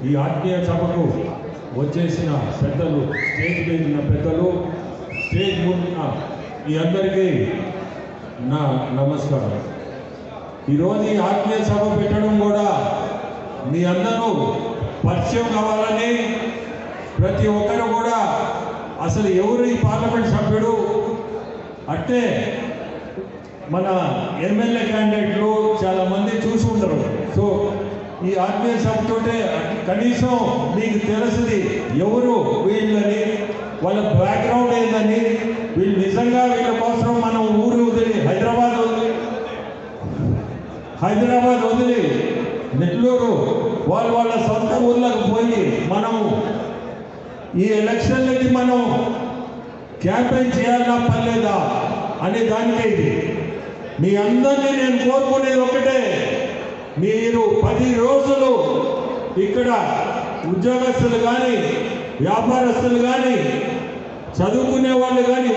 ఈ ఆత్మీయ సభకు వచ్చేసిన పెద్దలు, స్టేజ్ మీద ఉన్న పెద్దలు, స్టేజ్ ముందున్న మీ అందరికీ నా నమస్కారం. ఈరోజు ఈ ఆత్మీయ సభ పెట్టడం కూడా మీ అందరూ పరిచయం కావాలని, ప్రతి ఒక్కరు కూడా అసలు ఎవరు ఈ పార్లమెంట్ సభ్యుడు అంటే మన ఎమ్మెల్యే క్యాండిడేట్లు చాలామంది చూసి ఉండరు. సో ఈ ఆత్మీయ సభతోటే కనీసం మీకు తెలుస్తుంది ఎవరు వీళ్ళని, వాళ్ళ బ్యాక్గ్రౌండ్ ఏందని, వీళ్ళు నిజంగా వీళ్ళ కోసం మనం ఊరు వదిలి హైదరాబాద్ వదిలి నెల్లూరు వాళ్ళ సొంత ఊర్లకు పోయి మనం ఈ ఎలక్షన్లకి మనం క్యాంపెయిన్ చేయాలా పర్లేదా అనే దానికే ఇది. మీ అందరినీ నేను కోరుకునేది ఒకటే, మీరు 10 రోజులు ఇక్కడ ఉద్యోగస్తులు కానీ, వ్యాపారస్తులు కానీ, చదువుకునే వాళ్ళు కానీ,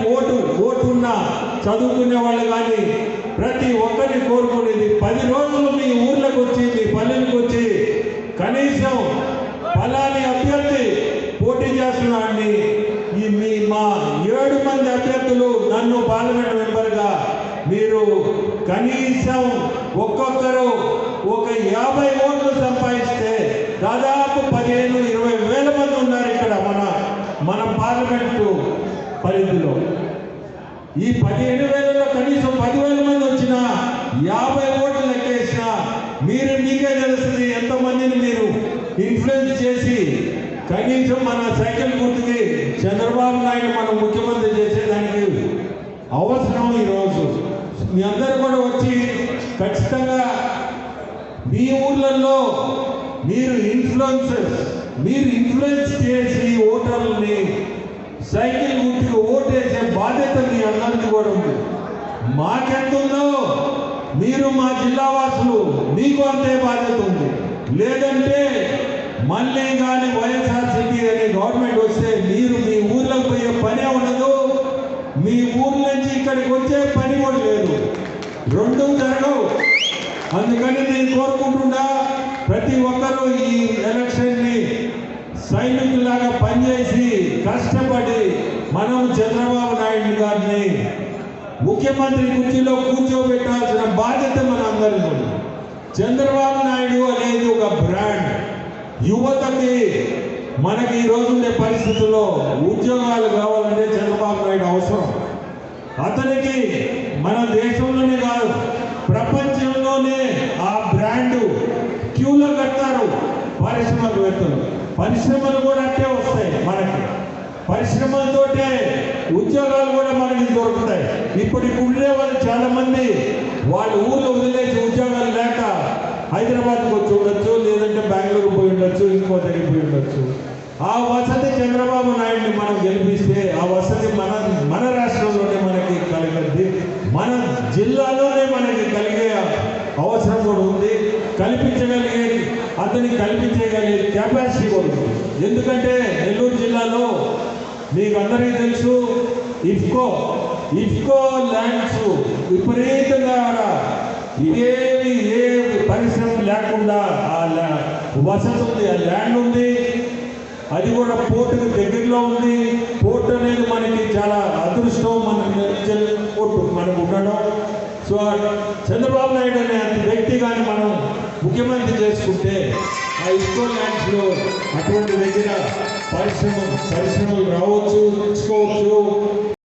ఓటున్న చదువుకునే వాళ్ళు కానీ ప్రతి ఒక్కరిని కోరుకునేది 10 రోజులు మీ ఊర్లకు వచ్చి, మీ పల్లెలకు వచ్చి కనీసం ఫలాని అభ్యర్థి పోటీ చేస్తున్నాడని మా 7 మంది అభ్యర్థులు నన్ను పార్లమెంట్ మెంబర్గా మీరు కనీసం ఒక్కొక్కరు ఒక 50 ఓట్లు సంపాదిస్తే దాదాపు 15-20 వేల మంది ఉన్నారు ఇక్కడ మన పార్లమెంటు పరిధిలో. ఈ 15 వేలలో కనీసం 10,000 మంది వచ్చినా 50 ఓట్లు లెక్కేసినా మీకే తెలుస్తుంది ఎంతమందిని మీరు ఇన్ఫ్లుయెన్స్ చేసి కనీసం మన సైకిల్ గుర్తుకి చంద్రబాబు నాయుడు మనం ముఖ్యమంత్రి చేసేదానికి అవసరం. ఈరోజు మీ అందరూ కూడా వచ్చి ఖచ్చితంగా మీ ఊర్లలో మీరు ఇన్ఫ్లుయెన్స్ చేసి ఓటర్లని సైకిల్ గుర్తుకు ఓటేసే బాధ్యత మీ అందరికీ కూడా ఉంది. మాకెంతుందో మీరు మా జిల్లా వాసులు మీకు అంతే బాధ్యత ఉంది. లేదంటే మళ్ళీ కానీ వైఎస్ఆర్సీపీ అనే గవర్నమెంట్ వస్తే మీరు మీ ఊర్లోకి పోయే పనే ఉండదు, మీ ఊర్ల నుంచి ఇక్కడికి వచ్చే పని కూడా లేదు, రెండూ జరగవు. అందుకని నేను కోరుకుంటున్నా ప్రతి ఒక్కరూ ఈ ఎలక్షన్ని సైనికులాగా పనిచేసి కష్టపడి మనం చంద్రబాబు నాయుడు గారిని ముఖ్యమంత్రి కుర్చీలో కూర్చోబెట్టాల్సిన బాధ్యత మన అందరికీ ఉంది. చంద్రబాబు నాయుడు అనేది ఒక బ్రాండ్. యువతకి మనకి ఈ రోజు ఉండే పరిస్థితుల్లో ఉద్యోగాలు కావాలంటే చంద్రబాబు నాయుడు అవసరం. అతనికి మన దేశంలోనే కాదు ప్రపంచంలోనే ఆ బ్రాండు క్యూలో కడతారు పరిశ్రమవేత్తలు. పరిశ్రమలు కూడా అట్టే వస్తాయి మనకి, పరిశ్రమలతోటే ఉద్యోగాలు కూడా మనకి దొరుకుతాయి. ఇప్పుడు ఉండే వాళ్ళు చాలా మంది వాళ్ళ ఊళ్ళో వదిలేసి ఉద్యోగాలు లేక హైదరాబాద్కి వచ్చి ఉండొచ్చు, లేదంటే బెంగళూరు పోయి ఉండొచ్చు, ఇంకో దగ్గర పోయి ఉండొచ్చు. ఆ వసతి చంద్రబాబు నాయుడిని మనం గెలిపిస్తే ఆ వసతి మన రాష్ట్రంలోనే మనకి కలిగింది, మన జిల్లాలోనే మనకి కలిగే అవసరం కూడా ఉంది. అతనికి కల్పించగలిగే కెపాసిటీ కూడా ఉంది. ఎందుకంటే నెల్లూరు జిల్లాలో మీకు అందరికీ తెలుసు ఇఫ్కో ల్యాండ్స్ విపరీతంగా ఏ పరిశ్రమ లేకుండా ఆ వసతి ఉంది, ఆ ల్యాండ్ ఉంది. అది కూడా పోర్టుకు దగ్గరలో ఉంది. పోర్ట్ అనేది మనకి చాలా అదృష్టం, పోర్టు మనకు ఉండడం. సో చంద్రబాబు నాయుడు అనే వ్యక్తి కానీ మనం ముఖ్యమంత్రి చేసుకుంటే ఆ ఇఫ్కో ల్యాండ్స్లో అటువంటి దగ్గర పరిశ్రమలు రావచ్చు, తెచ్చుకోవచ్చు.